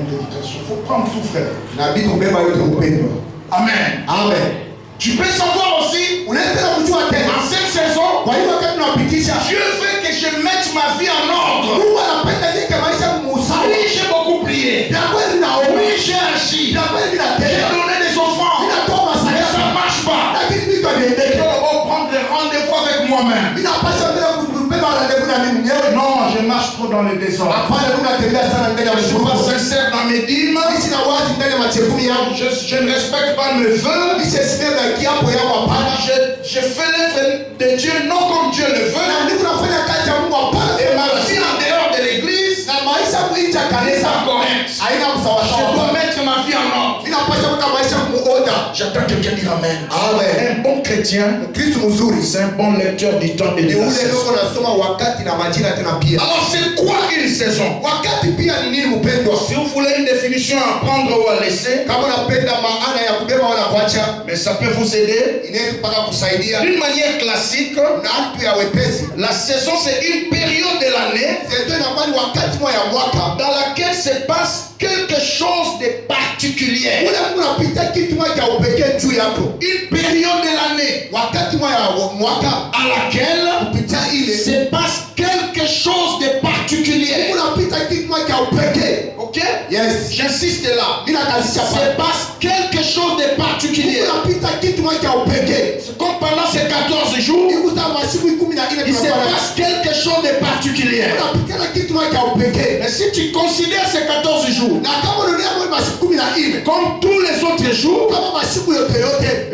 prédication. Il faut prendre tout, frère. Amen. Amen. Tu peux savoir aussi, en cette saison, Dieu veut que je mette ma vie en ordre. Oui, j'ai beaucoup prié. Oui, j'ai agi. J'ai donné des offrandes. Mais ça ne marche pas. Je dois prendre des rendez-vous avec moi-même. Non, je marche trop dans le désordre. Je ne suis pas sincère dans mes dîmes. Je ne respecte pas mes vœux. Je fais l'œuvre de Dieu non comme Dieu le veut. Et ma vie en dehors de l'église n'est pas correcte. Je dois mettre ma vie en ordre. J'attends quelqu'un dire Amen. Un bon chrétien, c'est un bon lecteur du temps et de la saison. Alors c'est quoi une saison? Si vous voulez une définition à prendre ou à laisser, mais ça peut vous aider. D'une manière classique, la saison c'est une période de l'année dans laquelle se passe quelque chose de particulier. Une période de l'année à laquelle se passe quelque chose de particulier. Ok? Yes. J'insiste là. Se passe quelque chose de particulier. C'est comme pendant ces 14 jours, il se passe quelque chose de particulier. Mais si tu considères ces 14 jours comme tous les autres jours,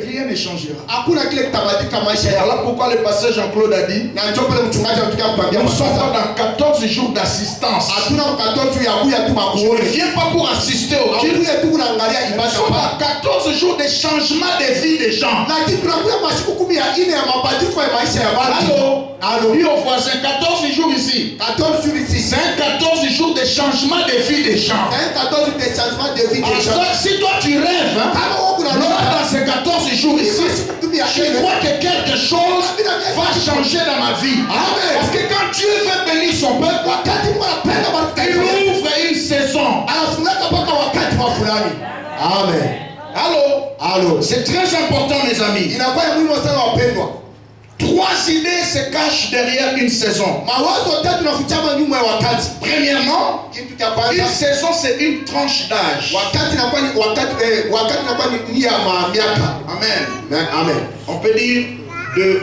rien ne changera. Voilà pourquoi le pasteur Jean-Claude a dit, nous ne sommes pas dans 14 jours d'assistance. On ne vient pas pour assister au culte. Nous sommes dans 14 jours de changement de vie des gens. Allô? Dis au voisin, 14 jours ici. C'est un 14 jours de changement de vie des gens. Si toi tu rêves, dans ces 14 jours ici, je crois que quelque chose va changer dans ma vie. Parce que quand Dieu veut bénir son peuple, il ouvre une saison. Amen. Allô? C'est très important, mes amis. 3 idées se cachent derrière une saison. Premièrement, une saison c'est une tranche d'âge. Amen. On peut dire de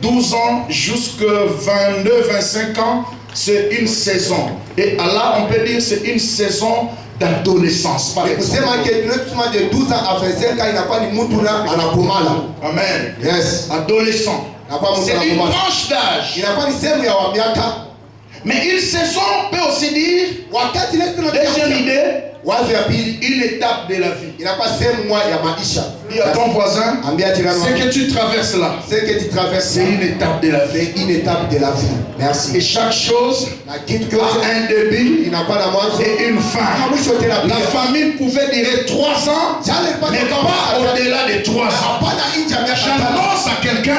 12 ans jusqu'à 22, 25 ans, c'est une saison. Et là, on peut dire c'est une saison d'adolescence. Par exemple. Amen. Yes. Adolescent. C'est une tranche d'âge. Mais une saison peut aussi dire, deuxième idée, une étape de la vie. Dis à ton voisin, ce que tu traverses là, c'est une étape de la vie. Merci. Et chaque chose a un début et une fin. La famille pouvait durer 3 ans, mais pas au-delà de 3 ans. J'annonce à quelqu'un,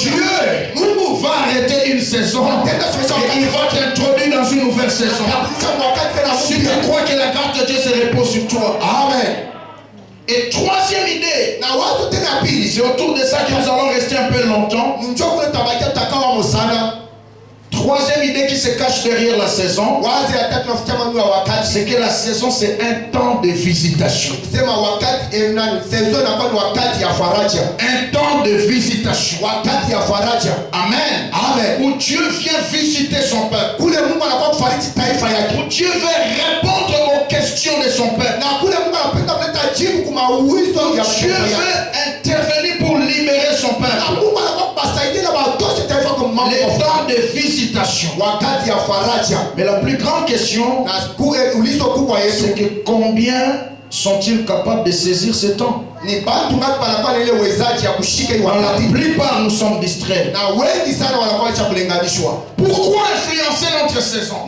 Dieu va arrêter une saison et il va t'introduire dans une nouvelle saison. Si tu crois que la grâce de Dieu se repose sur toi. Amen. Et troisième idée, c'est autour de ça que nous allons rester un peu longtemps. Troisième idée qui se cache derrière la saison, c'est que la saison c'est un temps de visitation. Un temps de visitation. Amen. Où Dieu vient visiter son peuple. Où Dieu veut répondre aux questions de son peuple. Dieu veut intervenir pour libérer son peuple. Les temps de visitation. Mais la plus grande question, c'est que combien sont-ils capables de saisir ce temps? La plupart nous sommes distraits. Pourquoi influencer notre saison?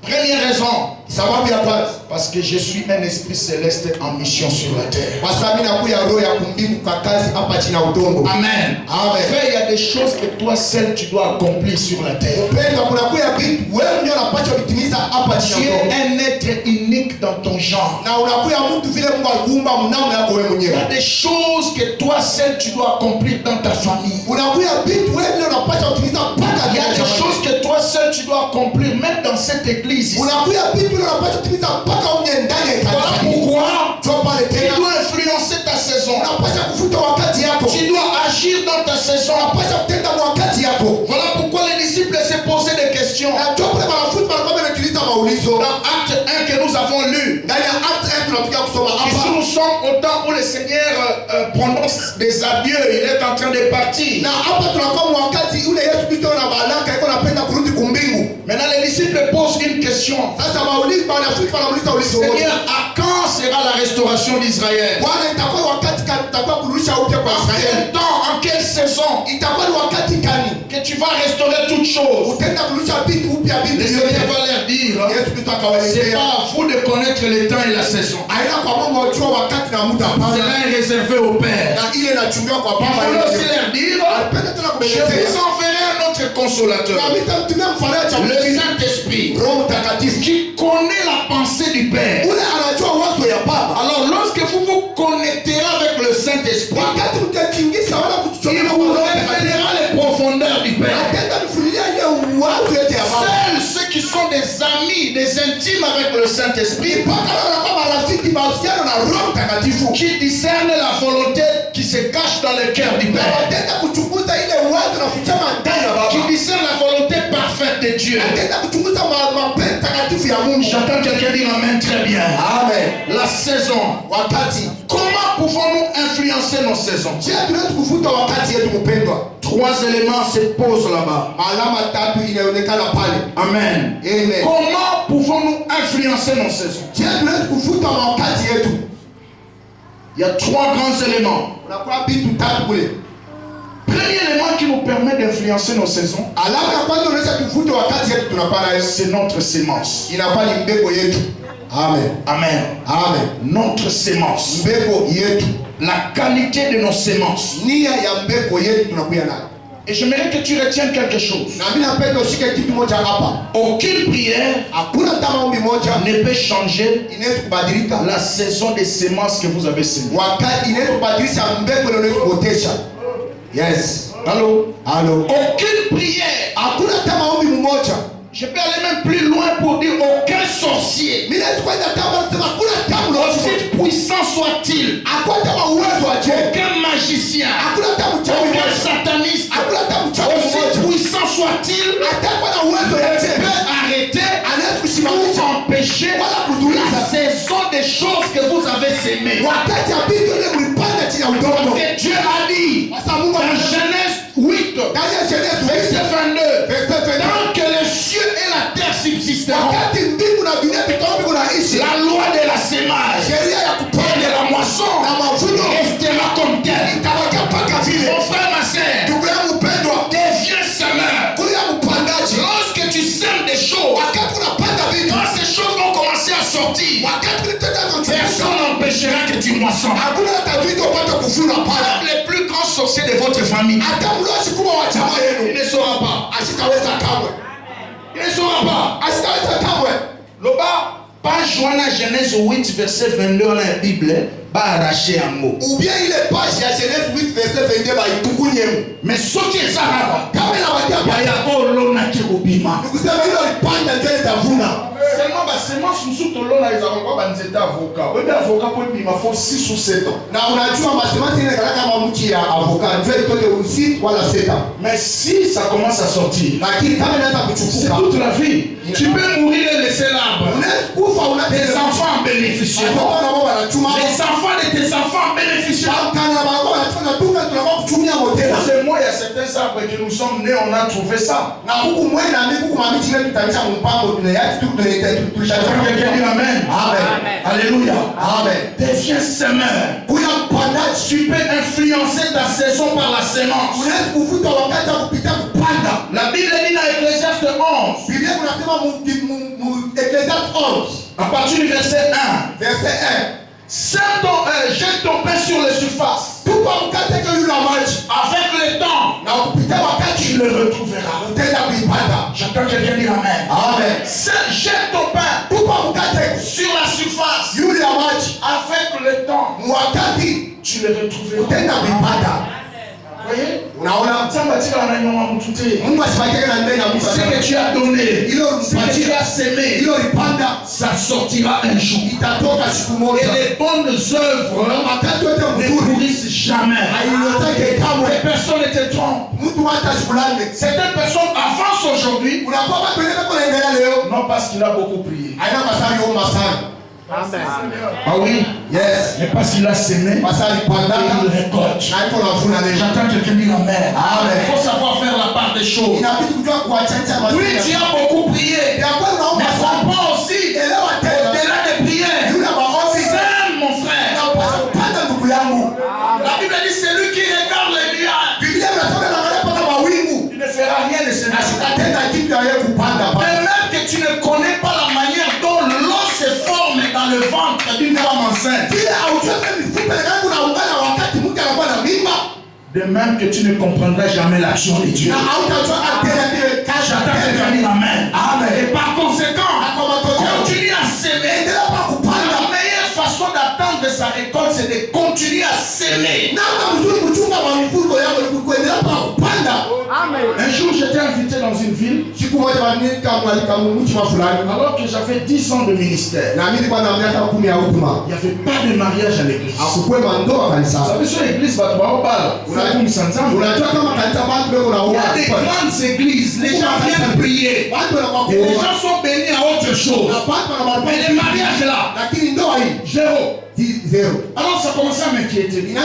Première raison. Sababu ya kwanza, Parce que je suis un esprit céleste en mission sur la terre. kwa sababu nakuya roho ya kumbingu kwa kazi hapa chini ya udongo. Amen. Amen. Frère, il y a des choses que toi seul tu dois accomplir sur la terre. Upendo kuna kuya vitu wewe ndio unapaswa kutimiza hapa Tu chini ya es udongo. un être unique dans ton genre. Na unakuya mtu vile Mungu alikuumba mnamo yako wewe Il y mwenyewe. a des choses que toi seul tu dois accomplir dans ta famille. Unakuya vitu wewe ndio unapaswa kutimiza mpaka Il y a des choses que toi seul tu dois accomplir même dans cette église. Ici. unakuya vitu ndio unapaswa kutimiza mpaka unye ndani ya Voilà kanisa. pourquoi Sio pale tu tena. dois influencer ta saison. Unapaswa kufuta wakati yako. Tu dois agir dans ta saison. Unapaswa kutenda wakati yako. Voilà pourquoi les disciples se posaient des questions. Na ndio pale wanafunzi walikuwa wanajiuliza maulizo. Dans Acte 1 que nous avons lu. Ndani ya Acte 1 tunapiga kusoma Ici hapa. nous sommes au temps où le Seigneur prononce des adieux. Il est en train de partir. Na hapa tunakuwa wakati ule Yesu Kristo na baraka yuko anapenda kurudi kumbingu. Maintenant les disciples posent une question. Sasa wauliza wanafunzi wanauliza ulizo. Seigneur, à quand sera la restauration d'Israël? Bwana, itakuwa wakati gani tutakuwa kurudisha upya kwa En Israeli? quel temps, en quelle saison Itakuwa ni wakati gani que tu vas restaurer toutes choses? utaenda kurudisha vitu upya Le vitu Seigneur vyote? va leur dire, Yesu Kristo c'est akawaelezea, pas à vous de connaître le temps et la saison. aina kwa Mungu wajua wakati na muda hapana, Cela est réservé au Père. na ile inachungiwa kwa Il Baba. faut Ile aussi leur dire, alipenda tena je kuelezea, vous enverrai un autre consolateur, na nitamtumia mfaraja le mwingine, Saint-Esprit, Roho Mtakatifu, qui connaît la pensée du Père. ule anajua wazo ya Baba. Alors lorsque vous vous connecterez avec le Saint-Esprit, Wakati mtatingisha wala il kuchukua vous révélera les profondeurs du Père. atenda kufunulia ile wazo yote ya Baba. Seuls ceux qui sont des amis, des intimes avec le Saint-Esprit, Mpaka leo wanakuwa marafiki mahusiano na Roho Mtakatifu, qui discernent la volonté qui se cache dans le cœur du na Père, watenda kuchunguza ile wazo na kuchama ndani ya qui Baba, discernent la volonté parfaite de Dieu. atenda kuchunguza mapenzi takatifu ya Mungu. J'entends quelqu'un dire Amen très bien. Amen. La saison. Wakati, Comment pouvons-nous influencer nos saisons? je tunaweza kufuta wakati yetu mpendwa. Trois éléments se posent là-bas. Alama tatu inaonekana pale. Amen. Amen. Comment pouvons-nous influencer nos saisons? Je tunaweza kufuta wakati yetu. Il y a trois grands éléments. Unakuwa vitu tatu kule. Premier élément qui nous permet d'influencer nos saisons, Alama ya kwanza unaweza kufuta wakati yetu tunapana hiyo. c'est notre sémence. Inakuwa ni mbegu yetu. Amen. Amen. Amen. Notre sémence. Mbegu yetu. La qualité de nos sémences. Nia ya mbegu yetu tunakuya nayo. Et j'aimerais que tu retiennes quelque chose. Na mimi napenda ushike kitu moja hapa. Aucune prière Hakuna hata maombi moja ne peut changer inaweza kubadilika. la saison des sémences que vous avez semées. Wakati inaweza kubadilisha mbegu ile unaweza kuotesha. Yes. Allô? Allô. Aucune prière. Hakuna hata maombi mmoja. Je peux aller même plus loin pour dire aucun sorcier, Mimi naweza kwenda kama sema hakuna tamu aussi puissant soit-il, hakuna hata uwezo wa je. aucun magicien, Hakuna hata mchawi aucun mmoja. sataniste, Hakuna hata mchawi aussi mmoja. puissant soit-il, Hata kwa na uwezo ya je. peut arrêter Anaweza ou kusimamisha empêcher wala la kuzuiza. saison des choses que vous avez semées. Wakati ya vitu ile mlipanda chini ya udongo. Parce que Dieu a dit Sasa Mungu dans anasema Genèse 8, ndani ya Genèse verset 22, verset 22. tant que les cieux et la terre subsisteront, Wakati mbingu na dunia vitaombi kunaishi. la loi de la sémage Sheria ya et de kupanda la moisson na mavuno restera comme telle. itabakia mpaka vile. Mon frère, ma sœur, Ndugu yangu mpendwa, deviens semeur. kuya mpandaji. Lorsque tu sèmes des choses, Wakati unapanda vitu, quand ces choses vont commencer à sortir, wakati ulitenda kuchukua, personne n'empêchera que tu moissonnes. hakuna hata vitu upate kuvuna pale. Même les plus grands sorciers de votre famille, Hata mlosi kubwa wa chama il yenu ne saura pas. asitaweza kamwe, Il ne saura pas. asitaweza kamwe. Loba, pas joindre à Genèse 8, verset 22 dans la Bible, pas arracher un mot. Ou bien ile page ya Genèse 8 verset 22 baitukunye. Mais ce qui est ça, Kama inawatia il y a Olona qui obima. nikusema hilo lipanda ndio litavuna. Seulement, bah, semence, nous sommes là, ils n'ont pas banzeta avocat. Oui, mais avocat, il faut 6 ou 7 ans. Na unajua masemasi ile kama mchi ya avocat ndio itoke usi wala seta. Mais si ça commence à sortir, Lakini kama inaanza c'est kuchukuka, toute la vie. Tu peux mourir et laisser l'arbre. unaweza kufa Tes enfants en bénéficieront. Watoto na wao wanachuma. Les enfants de tes enfants en bénéficieront. Kana baba wanachuma C'est moi, il y a certains arbres que nous sommes nés, on a trouvé ça. Quelqu'un dit amen. Alléluia. Deviens semeur. Tu peux influencer ta saison par la sémence. La Bible dit dans Ecclésiaste 11. À partir du verset 1. Jette ton pain sur les surfaces. Avec le temps, tu le retrouveras. J'entends quelqu'un dire amen. Jette ton pain sur la surface. Avec le temps, tu le retrouveras. Vous voyez? Ce que tu as donné, ce que tu as semé, ça sortira un jour. Et les bonnes œuvres ne pourrissent jamais. Les personnes ne te trompent. Certaines personnes avancent aujourd'hui, non parce qu'il a beaucoup prié. Ah oui? Yes. Mais parce qu'il a semé, il récolte. J'entends quelqu'un dire amen. Il faut savoir faire la part des choses. Oui, tu as beaucoup prié. Mais comprends aussi, au-delà des prières, sème mon frère. La Bible dit celui qui regarde les nuages, il ne fera rien de ce même que tu ne connais pas la manière dont l'eau se forme dans le ventre d'une femme enceinte. De même que tu ne comprendras jamais l'action de Dieu. J'attends quelqu'un dire amen. Et par conséquent, continue à s'aimer. La meilleure façon d'attendre sa récolte, c'est de continuer à s'aimer. Un jour, j'étais invité dans une ville. Alors que j'avais 10 ans de ministère. Il n'y avait pas de mariage à l'église. Vous savez, sur l'église, il y a des grandes églises. Les gens viennent prier. Et les gens sont bénis à autre chose. Mais les mariages là, zéro. Alors ça commençait à m'inquiéter. Il y a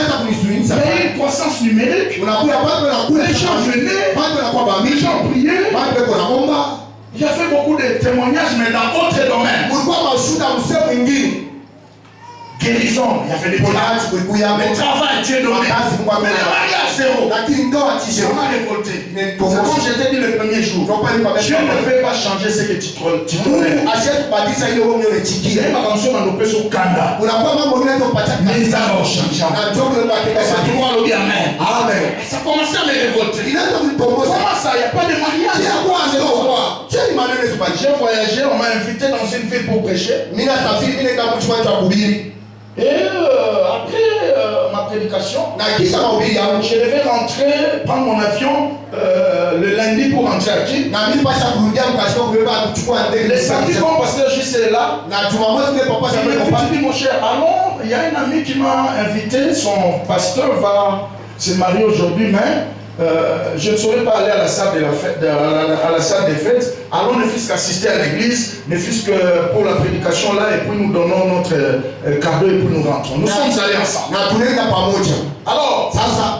une croissance numérique. Les gens venaient, les gens priaient. Il y avait beaucoup de témoignages, mais dans d'autres domaines. Guérison, il y avait des mariages, le travail, Dieu donné. Mais le mariage zéro. Ça m'a révolté. C'est comme je t'ai dit le premier jour. Dieu ne peut pas changer ce que tu connais. Ma cantion dans nos peaux au Canada. Mais ça va changer. Amen. Ça commençait à me révolter. Comment ça, il n'y a pas de mariage? J'ai voyagé, on m'a invité dans une ville pour prêcher. Et après ma prédication, je devais rentrer, prendre mon avion le lundi pour rentrer à Kin. Le samedi, quand pasteur juste est là, je me dit mon cher, allons, il y a un ami qui m'a invité, son pasteur va se marier aujourd'hui, mais je ne saurais pas aller à la salle de la fête, à la salle des fêtes. Allons ne fût-ce qu'assister à l'église, ne fût-ce que pour la prédication là, et puis nous donnons notre cadeau et puis nous rentrons. Nous sommes allés ensemble. Alors,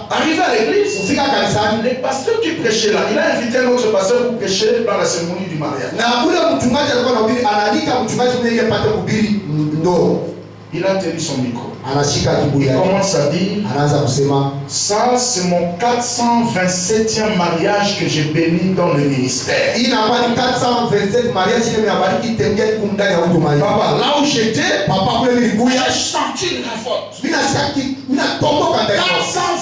arrivé à l'église, le pasteur qui prêchait là, il a invité un autre pasteur pour prêcher dans la cérémonie du mariage. Il a tenu son micro. Il commence à dire, ça c'est mon 427e mariage que j'ai béni dans le ministère. Papa, là où j'étais, j'ai senti une révolte.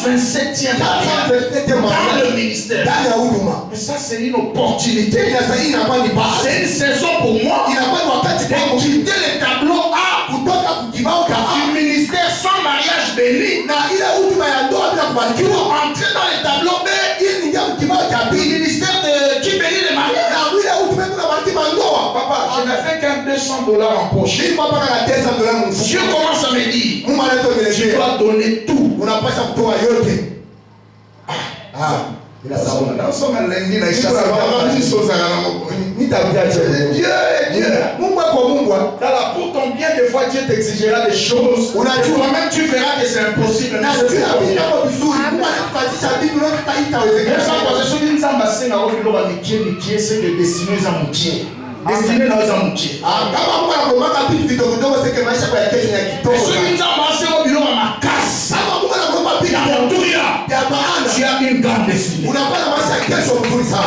427e mariage dans le ministère. Mais ça c'est une opportunité. C'est une saison pour moi de quitter le tableau A du ministère sans mariage béni. Pour entrer dans le tableau B du ministère qui bénit les mariages. Papa, je n'ai fait qu'un $200 en poche. Dieu commence à me dire, tu dois donner tout. Dans la pour ton bien, des fois, Dieu t'exigera des choses. Toi-même, tu verras que c'est impossible. Mais c'est ça. C'est que destiné à moutier. Destiné à moutier. Tu as une grande destinée.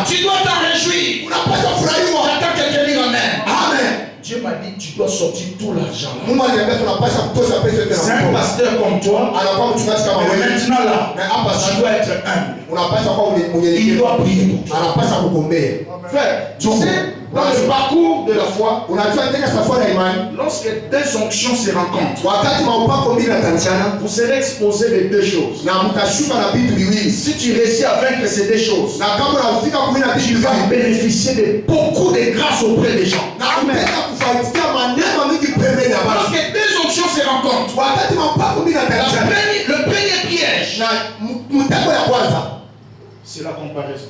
Tu dois t'en réjouir. J'attends quelqu'un dire amen. Amen. Dieu m'a dit tu dois sortir tout l'argent. C'est un pasteur comme toi. Mais maintenant là, tu dois être humble. Il doit prier pour toi. Frère, tu sais, dans le parcours de la foi, lorsque deux onctions se rencontrent, vous serez exposé de deux choses. Si tu réussis à vaincre ces deux choses, tu vas bénéficier de beaucoup de grâce auprès des gens. Amen. Lorsque deux onctions se rencontrent, le premier piège, c'est la comparaison.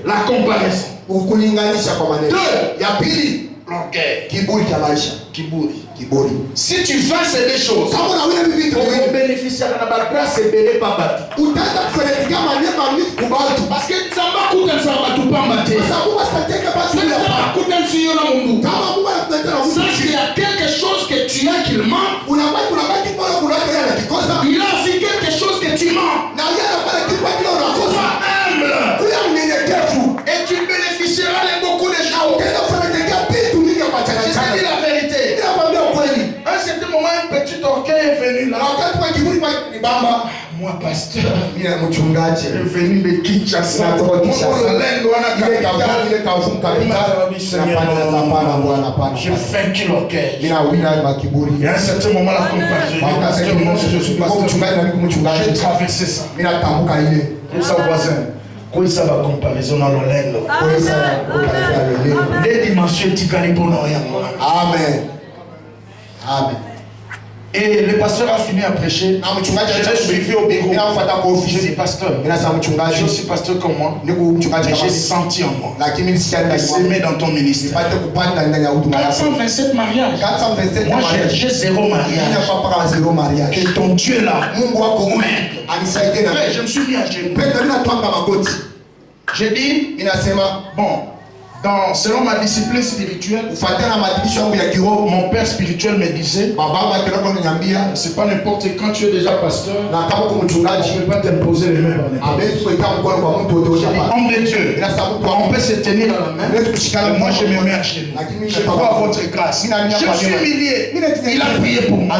La comparaison. Kiburi. Si tu fais ces deux choses, on bénéficiera de la grâce et de l'ébaba. Parce que ça va coûter ça va tout pas mater. Sache qu'il y a quelque chose que tu as qu'il manque. Il y a aussi quelque chose que tu manques. Sois humble. Et tu bénéficieras de beaucoup de choses. Je te dis la vérité. À un certain moment, un petit orgueil est venu là. Moi, pasteur, est venu de Kinshasa. Je fais un kilo orgueil. Et à un certain moment, la comparaison. J'ai traversé ça. Pour sa voisin. Quoi ça va comparaison dans le lendo? Les dimensions ticani pour nous. Amen. Amen. Et le pasteur a fini à prêcher. Je l'ai suivi au bureau. Je suis pasteur. Je suis pasteur comme moi. J'ai senti en moi. S'aimer dans ton ministère. 427 mariages. Moi j'ai zéro mariage. Et ton Dieu là. Je me suis mis à genoux. J'ai dit, bon. Selon ma discipline spirituelle, mon père spirituel me disait, c'est pas n'importe quand tu es déjà pasteur, je ne peux pas t'imposer les mains. J'ai dit, homme de Dieu, on peut se tenir à la main, moi je me mets à genoux. Je crois à votre grâce. Je suis humilié. Il a prié pour moi.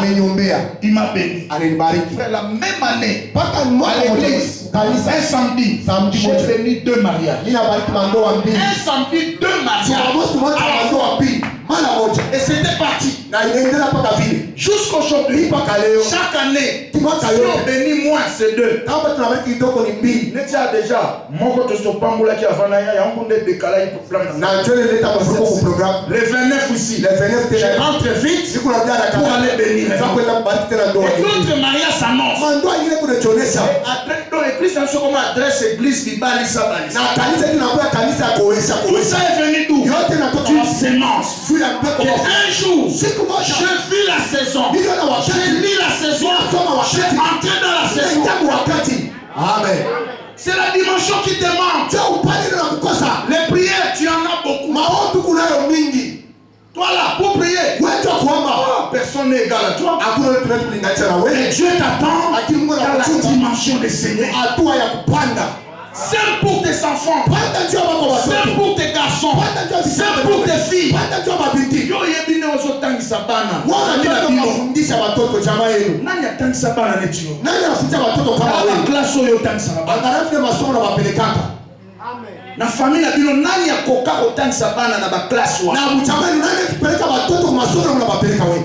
Il m'a béni. Frère, la même année, à l'église, un samedi, j'ai béni 2 mariages. Un samedi, 2 mariages. Et c'était parti. Jusqu'aujourd'hui, chaque année, si on bénit moins, c'est 2. Déjà, mon côté de Pamboula qui a le 29 ici, je rentre vite pour aller bénir. Et d'autres mariages s'annoncent. Donc, l'église, c'est comme adresse église Bibali Sabali. Tout ça est venu d'où? D'une sémence. Un jour, je vis la saison. Je lis la saison. Je entre dans la saison. Amen. C'est la dimension qui te manque. Les prières, tu en as beaucoup. Toi là, pour prier, personne n'est égal à toi. Et Dieu t'attend dans la dimension des Seigneurs. C'est pour tes enfants, c'est pour tes garçons, c'est pour tes filles. Na famille na bino nani akoka kotangisa bana na ba classe wa na buchamani nani peleka watoto masomo na bapeleka wewe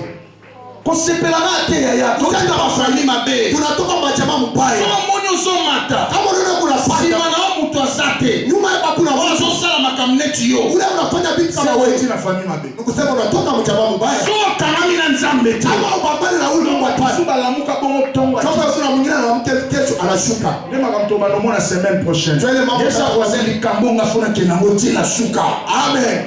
kosepelanga te ya toka ba famille mabe tunatoka majama mbaya kama monyo zomata kama unaona kuna panda sima na mtu asate nyuma ya kuna wazo sala makamneti yo ule unafanya vitu kama wewe na famille mabe nikusema unatoka majama mbaya so kama mimi na nzambe embêté. Kama ubambane na ule Mungu atwala. Suba la muka bongo tongo. Sasa kuna mwingine anamke kesho anashuka. Ndema kamtoba no mona semaine prochaine. Tuele mambo Yesa kwa kwazeli kambonga fona kenango tina suka. Amen.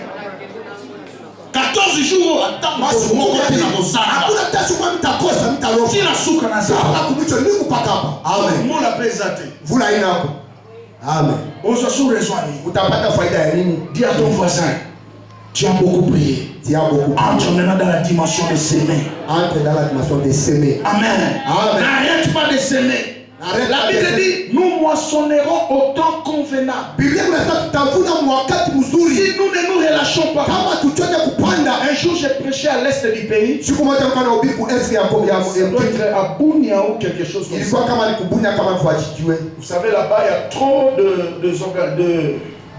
14 jours attends moko tina kozanga. Hakuna tasu kwa mtakosa mtarofa. Tina suka na zao. Hakumcho Mungu paka hapa. Amen. Mona pesa te. Vula ina hapo. Amen. Oso sur raisonner. Utapata faida ya nini? Dis à ton voisin. Tu as beaucoup prié. Tu as beaucoup prié. Entre maintenant dans la dimension de s'aimer. Entre dans la dimension de s'aimer. Amen. Amen. N'arrête pas de s'aimer. N'arrête La pas Bible de dit, nous moissonnerons au temps convenable. Biblia inasema tutavuna wakati mzuri. Si nous ne nous relâchons pas. Kama tuchote kupanda. Un jour j'ai prêché à l'est du pays. Siku moja nilikuwa nahubiri ku est ya Ça doit être à Bunia ou quelque chose comme ça. ilikuwa kama ni kubunya kama mfuachikiwe. Vous savez, là-bas, il y a trop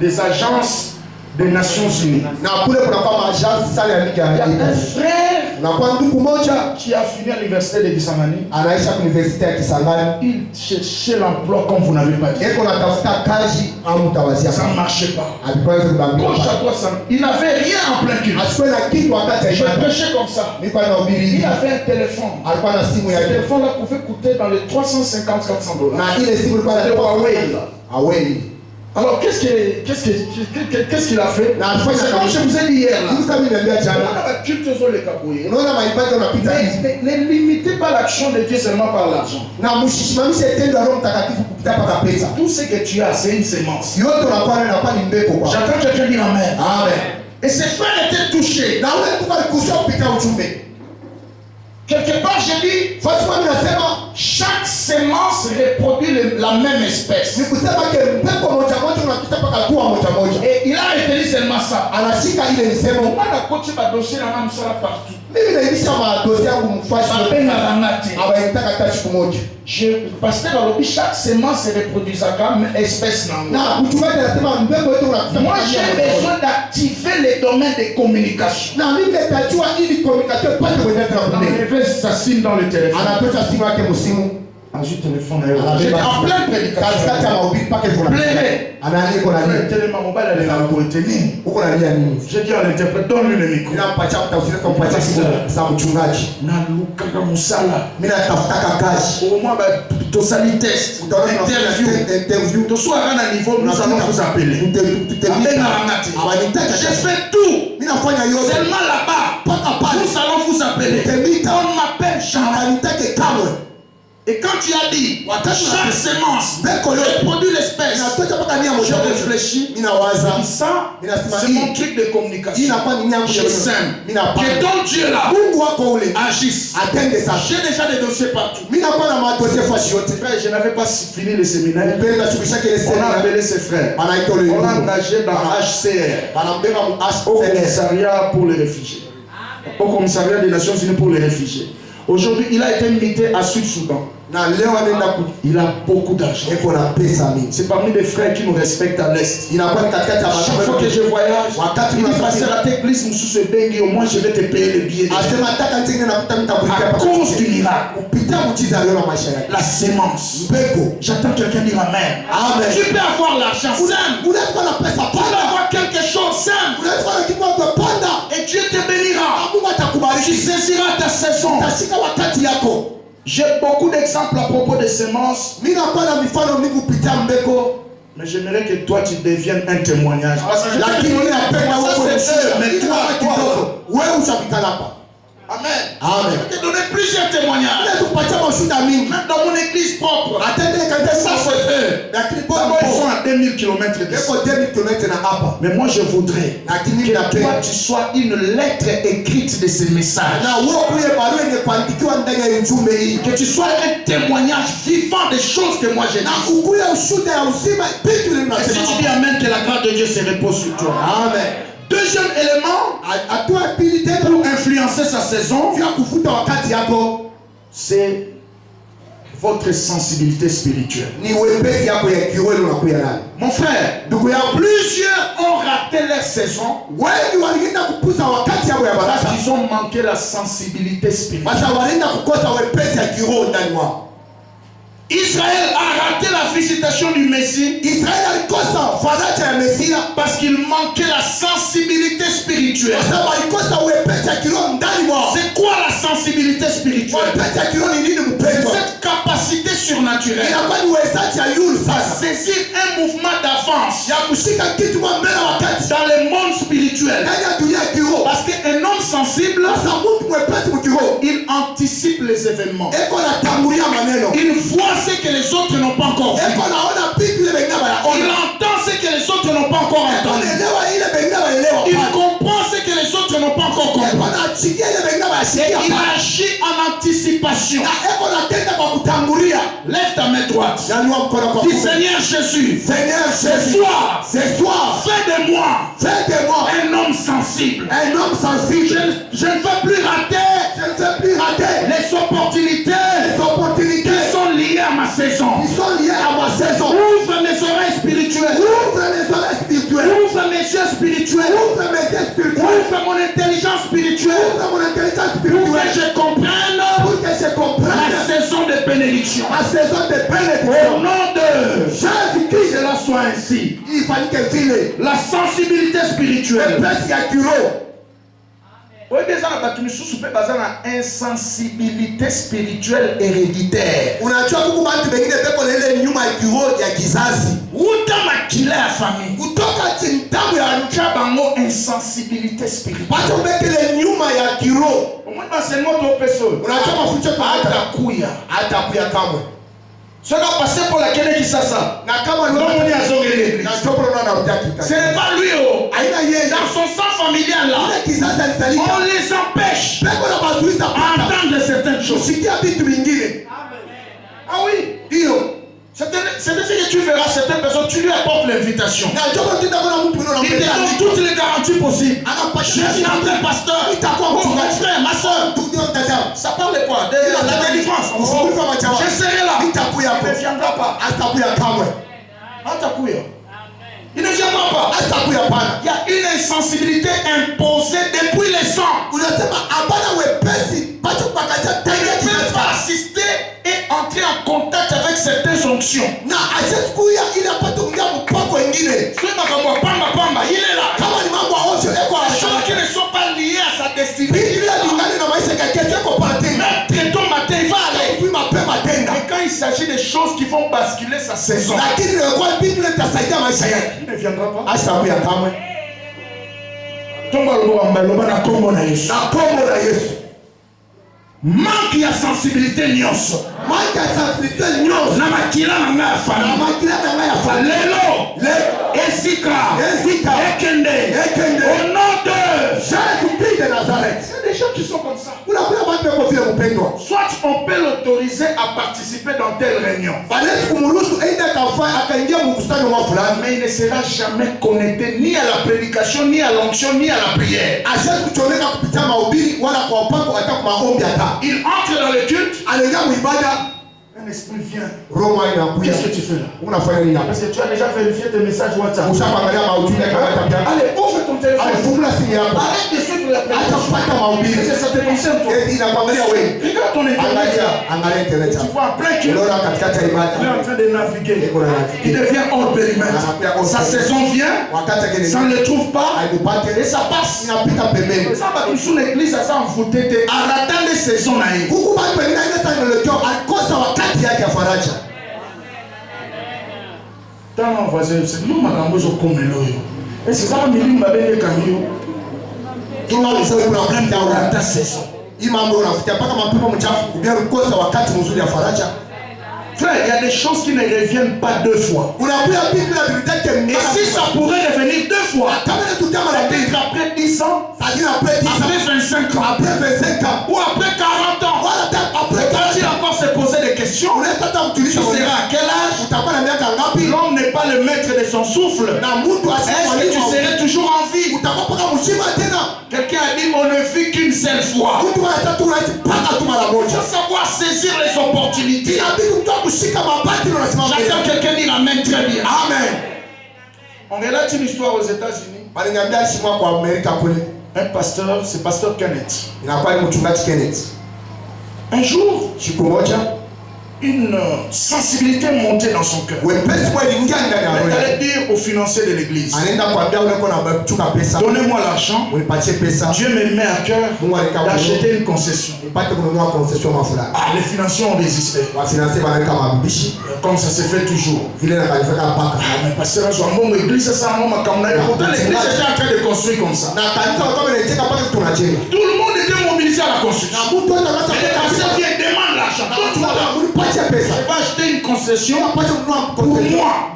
des agences des Nations Unies. Na kule kuna kama agence sana ya Liga Il y a ya un frère na kwa ndugu moja qui a fini à l'université de Kisangani. anaisha ku university ya Kisangani. Il cherchait l'emploi comme vous n'avez pas dit. Eko natafuta kazi au mtawazia. Ça ne marchait pas. Alikuwa kubambia. Gauche à droite, ça. Il n'avait rien en plein cul. Asikuwe na kitu wakati Je aibada. prêchais comme ça. Nilikuwa nahubiri. Il avait un téléphone. Alikuwa na simu Ce ya téléphone-là pouvait coûter dans les 350-400 $. na ile simu ilikuwa na Huawei. Huawei. Alors qu'est-ce qu'il a fait? C'est comme je vous ai dit hier là. Sasa mimi niambia jana. Unaona maibada unapita hivi. Ne limitez pas l'action de Dieu seulement par l'argent. Na mshisimamishe tendo la Roho Mtakatifu kupita paka pesa. Tout ce que tu as, c'est une semence. Yote unakuwa na ni mbeko kwa. J'entends quelqu'un dire amen. Amen. Et ses frères étaient touchés. Na wewe tu alikushia kupita ujumbe. Quelque part, j'ai dit, Fatima ninasema chaque semence reproduit la même espèce. ni kusema ke mbeko moja moja unapita paka kuwa moja moja. Et il a retenu seulement ça. Anashika ile nisemo. On a coaché ma dossier dans la sera partout. Mimi naibisha madosi yangu mfashi. Mapenga ramate. Awaitaka hata siku moja. Parce que dans le chaque semence se reproduit comme espèce nango. Na mchungaji anasema mbeko yote unapita. Moi j'ai besoin d'activer les domaines de communication. Na mimi nitajua ili communication pate kwenye Enlever sa signe dans le téléphone. anatosha simu yake msimu. Ensuite téléphone. J'étais en pleine prédication. Katikati ya mahubiri pake kuna. Plairait. Analia iko na nini? Tellement mobile elle est en côté ni. Uko nalia nini? J'ai dit à l'interprète donne-lui le micro. Ninampatia mtafsiri kwa mpatia simu za mchungaji. Na lukaka musala. Mimi natafutaka kazi. Au moins to sali test. Interview. To soit à un niveau nous allons vous appeler. J'ai fait tout. Mimi nafanya yote. Seulement là-bas. Nous allons vous appeler. On m'appelle jamais. Et quand tu as dit chaque semence reproduit l'espèce, je réfléchis. Ça, c'est mon truc de communication. Je sème. Que ton Dieu là agisse. J'ai déjà des dossiers partout. Frère, je n'avais pas fini le séminaire. On a appelé ses frères. On l'a engagé dans HCR, au commissariat pour les réfugiés. Au commissariat des Nations Unies pour les réfugiés. Aujourd'hui, il a été invité à Sud-Soudan. Il a beaucoup d'argent. C'est parmi les frères qui nous respectent à l'Est. Chaque fois que je voyage, il dit passer à ta église, au moins je vais te payer le billet. À cause du miracle. La sémence. J'attends quelqu'un dire amen. Amen. Tu peux avoir l'argent simple. Tu peux avoir quelque chose simple. Et Dieu te bénira. Tu saisiras ta saison. J'ai beaucoup d'exemples à propos des semences. Mais j'aimerais que toi tu deviennes un témoignage. Parce que mais toi. Amen. Je vais te donner plusieurs témoignages. Même dans mon église propre. Ça c'est fait. Ils sont à 2000 km. Mais moi je voudrais que toi tu sois une lettre écrite de ces messages. Que tu sois un témoignage vivant des choses que moi j'ai dit. Et si tu dis amen, que la grâce de Dieu se repose sur toi. Amen. Deuxième élément, pour influencer sa saison, c'est votre sensibilité spirituelle. Mon frère, plusieurs ont raté leur saison parce qu'ils ont manqué la sensibilité spirituelle. Israël a raté la visitation du Messie parce qu'il manquait la sensibilité spirituelle. C'est quoi la sensibilité spirituelle. Mapenzi ya kiroho ni nini mpendwa? Cette capacité surnaturelle Inakuwa ni uwezaji ya yulu à sasa saisir un mouvement d'avance ya kushika kitu kwa mbele wakati dans le monde spirituel. ndani ya dunia ya kiroho. Parce qu'un homme sensible, Sasa mtu mwepesi mkiroho il anticipe les événements. eko natangulia maneno, Il voit ce que les autres n'ont pas encore vu. eko naona vitu ile bengine Il bayaona, entend ce que les autres n'ont pas encore eko entendu. naelewa ile bengine baelewa Il pale, comprend ce que les autres n'ont pas encore compris. eko nachikia ile bengine bayashikia Il pale, agit en anticipation. na eko natenda kwa kutangulia. Lève ta main droite. Nyanyua mkono kwa Dis Mungu. Seigneur Jésus, Seigneur ce Jésus, soir, ce soir, fais de moi fais de moi un homme sensible. un homme sensible. Je ne veux plus rater Je ne veux plus rater les opportunités les opportunités qui sont liées à ma saison. qui sont liées à ma saison. Ouvre mes oreilles spirituelles. Ouvre les oreilles spirituelles. Ouvre mes yeux spirituels. Ouvre mes yeux spirituels. Ouvre mon intelligence spirituelle. Ouvre mon intelligence Pour que spirituelle. je comprenne Pour que je la comprenne saison de bénédiction. ma saison de Au bénédiction. nom de Jésus-Christ, cela soit ainsi. il fallait que vile. La sensibilité spirituelle. Pesi ya kiroho. Oui, mais ça, insensibilité spirituelle héréditaire. Unajua kuku bantu bengine peko na ile nyuma ya kiroho ya kizazi. Uta makila ya famille. Kutoka chintamu ya Chabango insensibilité spirituelle. bato mbekele nyuma ya kiroho. Au moins, c'est notre personne. Unajua mafucho kwa Atakuya. hatakuya kamwe. Ce qui a passé pour laquelle qui ça ça. Na kama Non, on est à ni na chopro na narudia Ce kitaki. n'est pas lui. Oh. Aina yeye. Dans son sang familial là, Ile kizazi alizalika. on les empêche Peko na bazuiza à pata. entendre certaines choses. Kusikia vitu vingine. Ah oui. Hiyo. C'est-à-dire que tu verras certaines personnes, tu lui apportes l'invitation. Na chopro tutakuwa na mtu Il te donne toutes les garanties possibles. Je suis un pasteur. Itakuwa Mon mchungaji. frère, ma soeur. Ça parle de quoi? De la délivrance. Ufungulifu wa machawa. Je serai là. Itakuya Il ne hapo. viendra pas. Atakuya kamwe. Atakuya. Il ne viendra pas. Atakuya pana. Il y a une insensibilité imposée depuis les sangs. Unasema hapana wepesi. Bacho pakasha Il tangia ne peut kizazi. pas assister et entrer en contact avec certaines onctions. Na ashakuya ile apate kuingia mpako wengine. Ceux qui pamba, il est là. Kama ni mambo ya ovyo eko Les choses qui ne sont pas liées à sa destinée. Biblia lingani na maisha ya kesho eko pale tena. Même très tôt matin, il va aller. Hivi mapema tena. Mais quand il s'agit des choses qui vont basculer sa saison, Lakini kwa Biblia itasaidia maisha yake. il ne viendra pas. Ashakuya kamwe. Tomba loba na kombo na Yesu. Na kombo la Yesu. Manque ya sensibilité nyonso. Maisha sensibilité nyonso. Na makila na nga ya Na famille. makila na ngaya fa. Lelo. Esika. Esika. Ekende. Ekende. Au nom de Jésus-Christ de Nazareth. C'est des gens qui sont comme ça. Kuna watu wako vile mpendwa. Soit on peut l'autoriser à participer dans telle réunion. Balezi kumruhusu aende akafanya akaingia mkutano wa fulani. Mais il ne sera jamais connecté ni à la prédication, ni à l'onction, ni à la prière. Asiwezi kuchomeka kupitia mahubiri wala kwa upako hata kwa maombi hata. Il entre dans le culte. Anaingia muibada. Un esprit vient. Roma inakuja. Qu'est-ce que tu fais là? Unafanya nini hapa? Parce que tu as déjà vérifié tes messages WhatsApp. Ushaangalia mahubiri kama tabia. Allez, ouvre ton téléphone. Alifungula simu yako. Arrête de suivre la Acha prédication. kupata mahubiri. Parce que ça te concerne toi. Eti inakuangalia wewe. Regarde ton internet. Angalia internet Tu yako. vois en plein culte. Unaona katikati ya Il est en ibada. train de naviguer. Iko na rafiki. Il devient hors périmètre. Sa saison vient. Wakati akene. Ça ne le trouve pas. Haikupate. Et ça passe. Inapita pembeni. Ça va tout sous l'église, ça s'en foutait. Arrêtant les saisons là. Huku bado pengine aina sana ndio alikosa wakati yake ya faraja. Tant voisin, c'est nous makambo zo komelo yo. Est-ce que ça va milimu babende kamio? Tunaweza kuna wakati ya Arrêta saison. hii mambo unafutia mpaka mapepo mchafu kubia kukosa wakati mzuri ya faraja. Frère, il y a des choses qui ne reviennent pas deux fois. Unakuya Biblia Biblia Et si ça pourrait revenir deux fois, kama ni tutama la peut-être après 10 ans, c'est-à-dire après 10 ans, après 25 ans, après 25 ans, ou après 40 ans, voilà après quand il encore se poser des questions, unaweza hata tu mtulisha seras à quel âge? utakuwa na miaka ngapi? L'homme n'est pas le maître de son souffle. Na mtu Est-ce que tu serais toujours en vie? utakuwa paka mshima tena. Quelqu'un a dit on ne vit qu'une seule fois. Mtu anataka unaishi paka tu mara Il moja. faut savoir saisir les opportunités. Inabidi mtu akushika mabati na unasimama. J'entends quelqu'un dire amen très bien. Amen. On relate une histoire aux États-Unis. Waliniambia shimwa kwa Amerika kule. Un pasteur, c'est pasteur Kenneth. Inakuwa ni mchungaji Kenneth. Un jour, Siku moja une sensibilité montée dans son cœur. Elle allait dire aux financiers de l'église, donnez-moi l'argent. Dieu me met à cœur d'acheter une concession. Les financiers ont résisté. Comme ça se fait toujours. Mais pasteur, l'église était en train de construire comme ça. Tout le monde était mobilisé à la construction. Mais les pasteurs viennent demandent l'argent. Je vais acheter une concession pour moi.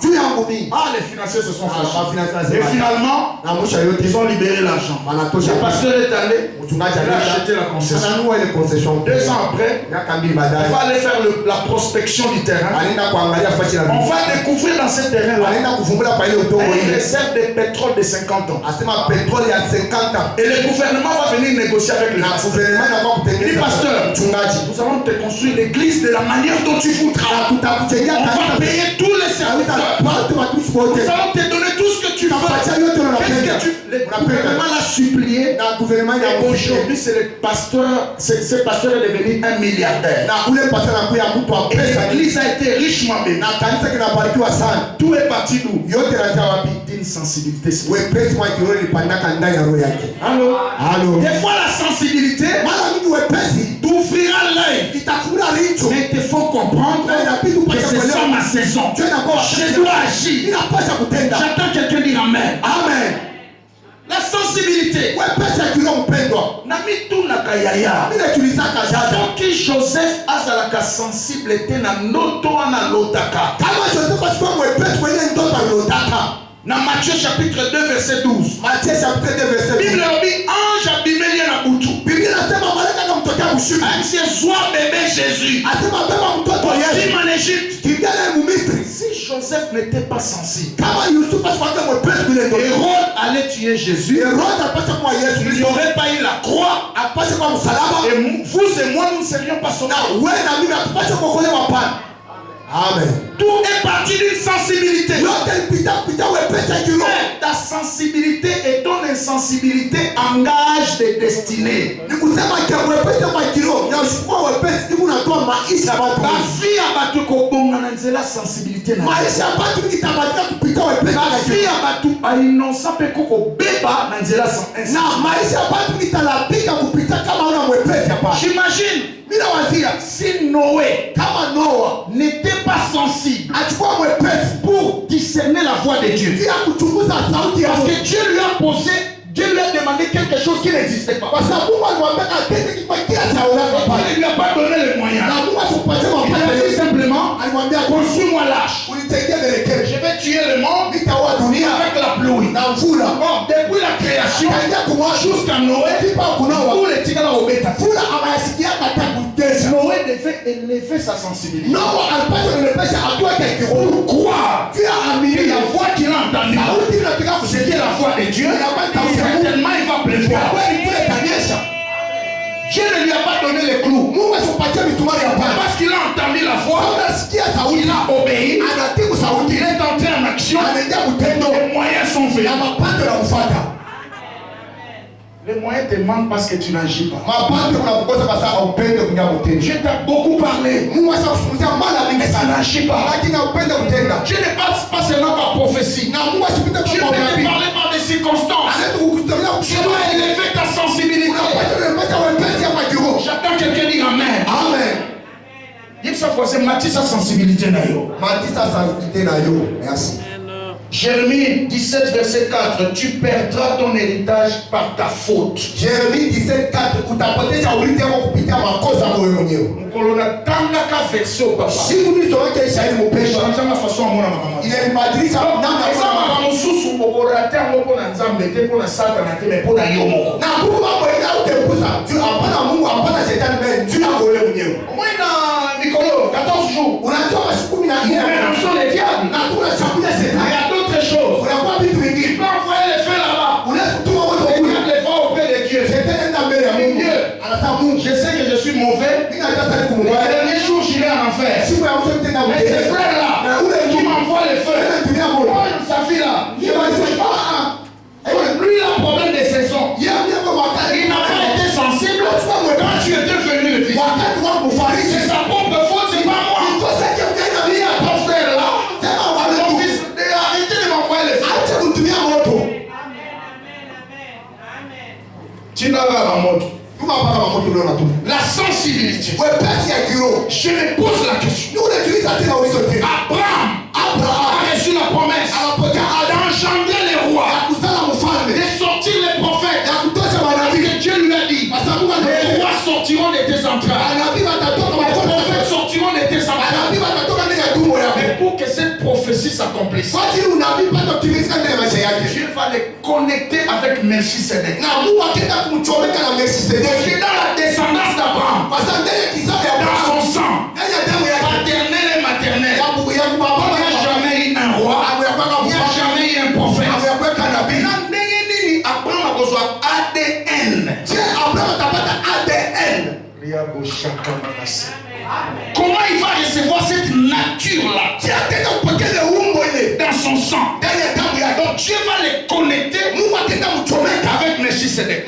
Ah, les financiers se sont fâchés. Et finalement, ils ont libéré l'argent. Le pasteur est allé, il a acheté la concession. 2 ans après, on va aller faire la prospection du terrain. On va découvrir dans ce terrain-là une réserve de pétrole de 50 ans. Et le gouvernement va venir négocier avec le pasteur. Il dit, pasteur, nous allons te construire l'église de la manière dont tu voudras. On va payer tous les serviteurs. Nous allons te donner tout ce que tu veux. Qu'est-ce que tu veux? Le gouvernement l'a supplié. Et aujourd'hui, c'est le pasteur. Ce pasteur est devenu un milliardaire. Et l'église a été richement bénie. Tout est parti d'où? D'une sensibilité. Allô? Des fois, la sensibilité t'ouvrira l'œil. Mais il faut comprendre que c'est ça ma saison. Je dois agir. J'attends quelqu'un dire Amen. Amen. La sensibilité. Qui Joseph a sensible était na noto na lotaka. Dans Matthieu chapitre 2 verset 12. Bible dit ange abimeli na butu. C'est soit bébé Jésus. Qui en Égypte. Si Joseph n'était pas sensible, Hérode allait tuer Jésus. Il n'y aurait pas eu la croix. Et vous et moi, nous ne serions pas sauvés. Amen. Tout est parti d'une sensibilité. Ta sensibilité et ton insensibilité engagent des destinées. Ma fille a battu la sensibilité. Ma fille a battu a innocent peko beba nanzela sans. J'imagine si Noé n'était pas sensible pour discerner la voix de Dieu, parce que Dieu lui a posé, Dieu lui a demandé quelque chose qui n'existait pas. Il ne lui a pas donné les moyens. Il a dit simplement, construis-moi l'arche. Je vais tuer le monde avec la pluie. Depuis la création jusqu'à Noé, pour les tigres au bétail. Noé devait élever sa sensibilité. Pourquoi? Tu as amené la voix qu'il a entendue. C'était la voix de Dieu. Certainement il va pleuvoir. Dieu ne lui a pas donné les clous. Parce qu'il a entendu la voix, il a obéi, il est entré en action, les moyens sont venus. Les moyens te manquent parce que tu n'agis pas. Je t'ai beaucoup parlé. Mais ça n'agit pas. Je ne passe pas seulement par prophétie. Je peux te parler par des circonstances. Tu dois élever ta sensibilité. J'attends quelqu'un dire Amen. Amen. Il faut forcer sa sensibilité. Merci. Jérémie 17 verset 4, tu perdras ton héritage par ta faute. Jérémie 17 4, il je sais que je suis mauvais. Le dernier jour, j'irai en enfer. Mais ces frères-là, qui m'envoient le feu, moi, sa fille là, lui, il a un problème de saison. Il n'a pas été sensible quand tu étais venu le fils. C'est sa propre faute, c'est pas moi. héritier. wepesi Je me pose la question. unajiuliza tena ulizo tena Abraham a reçu la promesse d'engendrer les rois, de sortir les prophètes. Parce que Dieu lui a dit, les rois sortiront de tes entrailles, les prophètes sortiront de tes entrailles. Mais pour que cette prophétie s'accomplisse, Dieu va les connecter avec Melchisedec. Parce que dans la descendance d'Abraham, dans son sang, paternel et maternel, il n'y a jamais eu un roi, il n'y a jamais eu un prophète. Abraham a besoin ADN. Comment il va recevoir cette nature-là dans son sang? Donc Dieu va les connecter avec Melchisedec.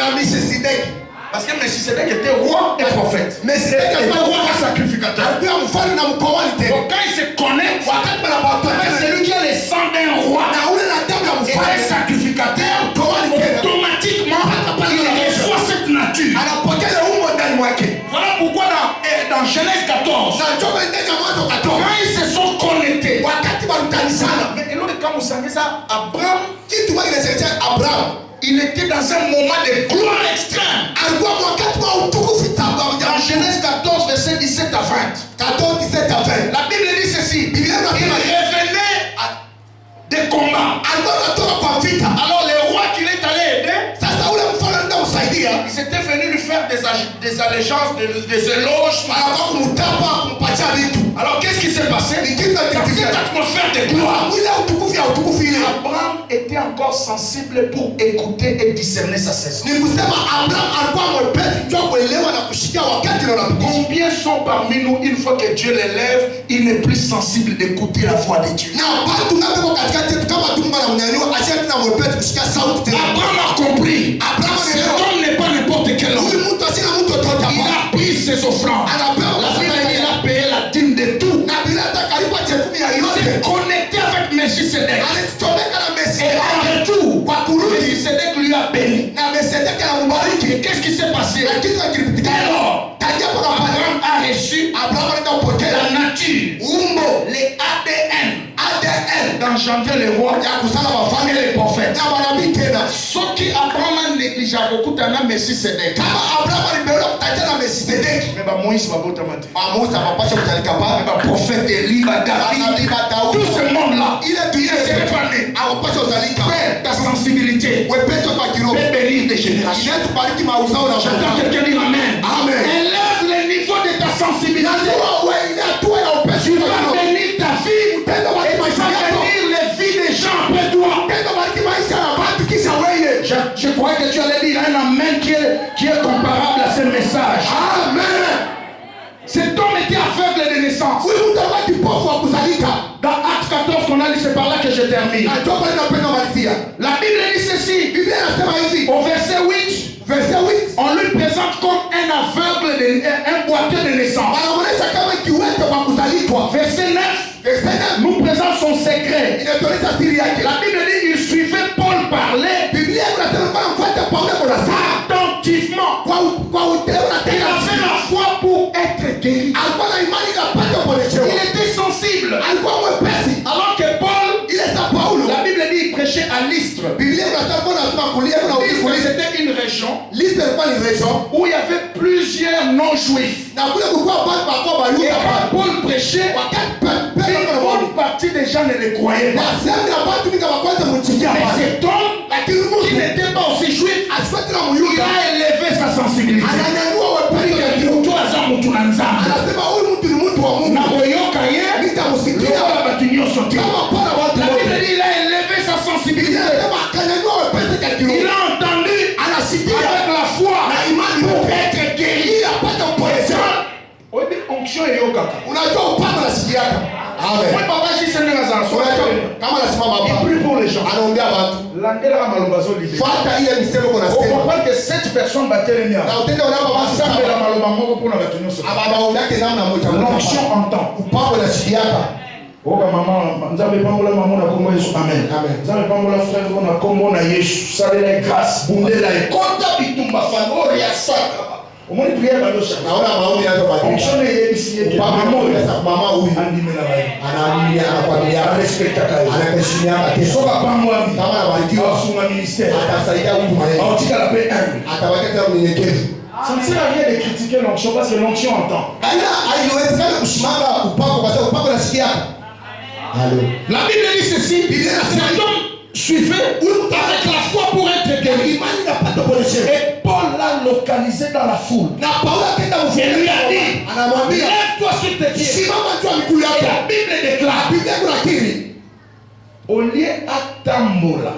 Parce que Melchisedec était roi et prophète. Mais c'était roi et sacrificateur. Donc quand il se connecte, c'est lui qui a les sangs d'un roi et un sacrificateur, automatiquement il reçoit cette nature. Voilà pourquoi dans Genèse 14, quand ils se sont connectés, mais quand vous savez ça, Abraham, il était dans un moment de gloire extrême. Dans Genèse 14, verset 17 à 20. La Bible dit ceci. Il revenait des combats. Alors les rois qu'il est allé aider, ils étaient venus lui faire des allégeances, des éloges. Alors qu'est-ce qui s'est passé? Dans cette atmosphère de gloire, Abraham était encore sensible pour écouter et discerner sa saison. Combien sont parmi nous, une fois que Dieu les lève, il n'est plus sensible d'écouter la voix de Dieu? Abraham a compris. Cet homme n'est pas n'importe quel homme. Il a pris ses offrandes. Il a payé la dîme de tout. Il s'est connecté avec Melchisedec. Et en retour, Melchisedec lui a béni. Et qu'est-ce qui s'est passé? Alors, Abraham a reçu la nature, les ADN, d'engendrer les rois et les prophètes. Ce qui Abraham a négligé beaucoup de Melchisedec. Mais Moïse va botter le prophète Élie, David, tout ce monde-là, il est pas né. Frère, ta sensibilité peut bénir des générations. J'entends quelqu'un dire Amen. Élève le niveau de ta sensibilité. Tu vas bénir ta vie et tu vas bénir les vies des gens après toi. Je crois que tu allais dire un Amen qui est comparable à ce message. Amen. Cet homme était aveugle de naissance. Dans Acte 14 qu'on a lu, c'est par là que je termine. La Bible dit ceci. Au verset 8, on lui présente comme un aveugle, un boiteux de naissance. Verset 9, nous présente son secret. La Bible dit il suivait Paul parler attentivement. Il avait la foi pour être guéri. Il était sensible. Alors que Paul, la Bible dit il prêchait à Lystre. C'était une région où il y avait plusieurs non-juifs. Et quand Paul prêchait, une bonne partie des gens ne le croyaient pas. Mais cet homme qui n'était pas aussi juif, il a élevé sa sensibilité. Il a élevé sa sensibilité. Il a entendu avec la foi pour être guéri. Onction et yoga. Amen. Il prie pour les gens. On comprend que cette personne va tenir. L'onction entend. Oh maman, nous avons pas mon maman na kombo Yesu. Amen. Nous avons pas mon frère na kombo na Yesu. Salut la grâce. Bundela et konta bitumba favori ya saka. Au moins, prière va nous changer. naona maombi yanaanza kubadilika. Fonction est ici. Mama huyu anakwambia Respecte ta carrière. anaheshimiana kesho. Soka pas moi. Kama anabarikiwa Son ministère. atasaidia mtu mwenyewe. Authentique la paix humble. Ataweka mnyenyekevu. Ça ne sert à rien de critiquer l'onction parce que l'onction entend. Haiwezekani kusimama upako kwa sababu upako nasikia. Allô. La Bible dit ceci. Cet homme suivait avec la foi pour être guéri. Et Paul l'a localisé dans la foule. Et lui a dit, lève-toi sur tes pieds. Et la Bible déclare, au lieu à tambola,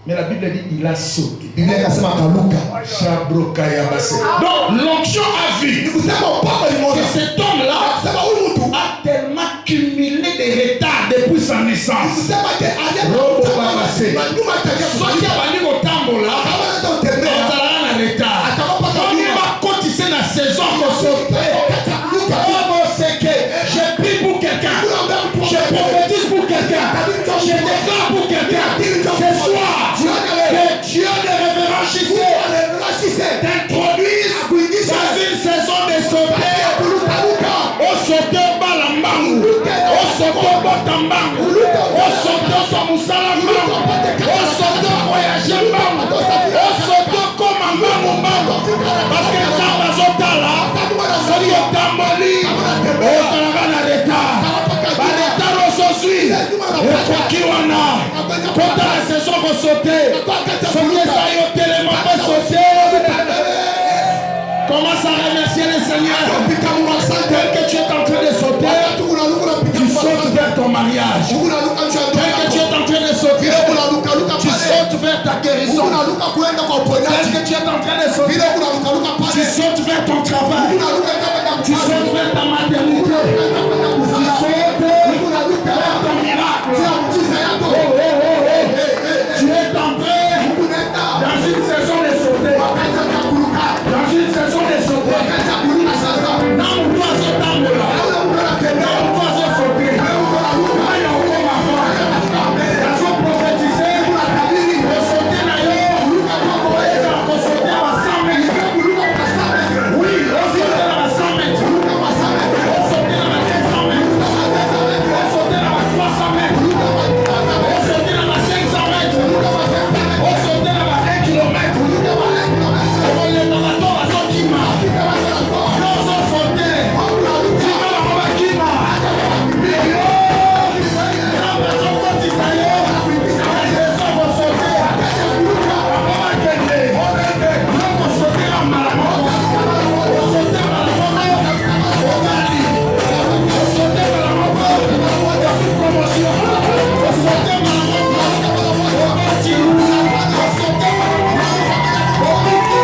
mais la Bible dit il a sauté. Donc l'onction a vu que cet homme-là a tellement cumulé des retards depuis sa naissance. J'ai pris pour quelqu'un, je prophétise pour quelqu'un, je déclare pour quelqu'un. Ce soir, que Dieu de révérence t'introduise dans une saison de sauter. Au sauter balambangu, au sauter botambangu, au sauter samusalambangu, au sauter voyager bangu, au sauter komambangu bangu. Parce que ça va sauter là, c'est le tamboli, au salagana retard. Retard aujourd'hui, et kokiwana, quand la saison va sauter, ce qui est ça y tellement pas sauter. Commence à remercier le Seigneur. Tel que tu es en train de sauter, tu sautes vers ton mariage. Tel que tu es en train de sauter, tu sautes vers ta guérison. Tel que tu es en train de sauter, tu sautes vers ton travail. Tu sautes vers ta maternité. Tu sautes vers ton miracle. Tu es entré dans une saison de sauter. Dans une saison de sauter. Dans mon oiseau tambola. Dans mon oiseau sauter. Là, il y a encore ma femme. Dans son prophétisé. Pour sauter d'ailleurs. Pour sauter à 100 mètres. Oui, on sauter à 100 mètres. On sauter à 200 mètres. On sauter à 300 mètres. On sauter à 500 mètres. On sauter à 1 kilomètre. On est dans la tombe à son kima. Nous on sauté. Tu vas la roba kima. La personne quand il s'aille. Les gens vont sauter. On va gagner. Nous on sauter à Malamoko. On sauter à Malamoko. On Mali. On sauter à Malamoko. On a fait promotion. On sauter à Malamoko. On Mati. On sauter à Malamoko. On Miti.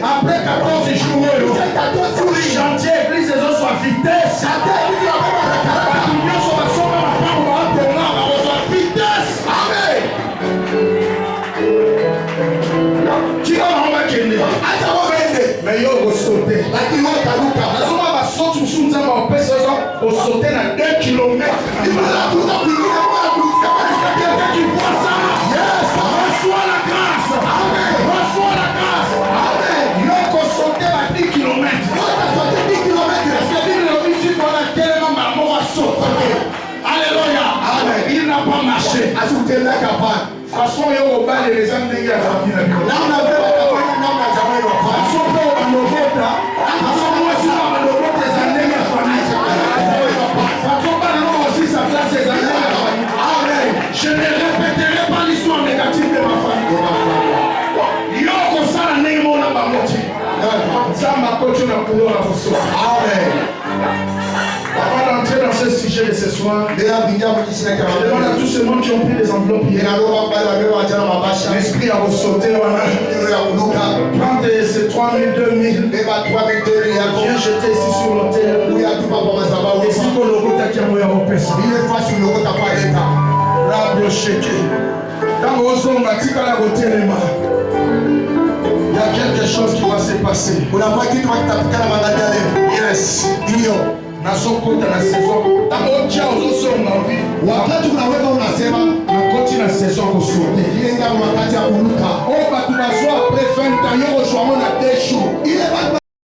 Après 14 jours, tous les chantiers, église, les autres sont à vitesse. Qui va en va kutendaka hapana. Façon yo obale les ndenge ya famille na bino. Namna vile watafanya namna ya jamaa yenu hapana. Façon pe obalogota. Façon moi si obalogota za ndenge ya famille. Façon pas non aussi sa place za ndenge ya famille. Amen. Je ne répéterai pas l'histoire négative de ma famille. Yo ko sala ndenge mona ba moti. Nzamba kocho na kulo na boso. Amen. Avant d'entrer dans ce sujet de ce soir, je demande à tous ceux qui ont pris les enveloppes hier. L'esprit a ressauté. Prends ces 3 000, 2 000. Viens jeter ici sur l'autel. Et si ton logo t'a dit à moi, on peut ça. Quand on a dit qu'à la hôtel, il y a quelque chose qui va se passer. Yes. Nasokota na saison. Tamoja uzosonga ubi. Wakati unaweka unasema nakoti na saison kusote. ile ndio wakati ya kuruka. Oba tunaswa après 20 ans yoko shwamo na 2 jours. Ile watu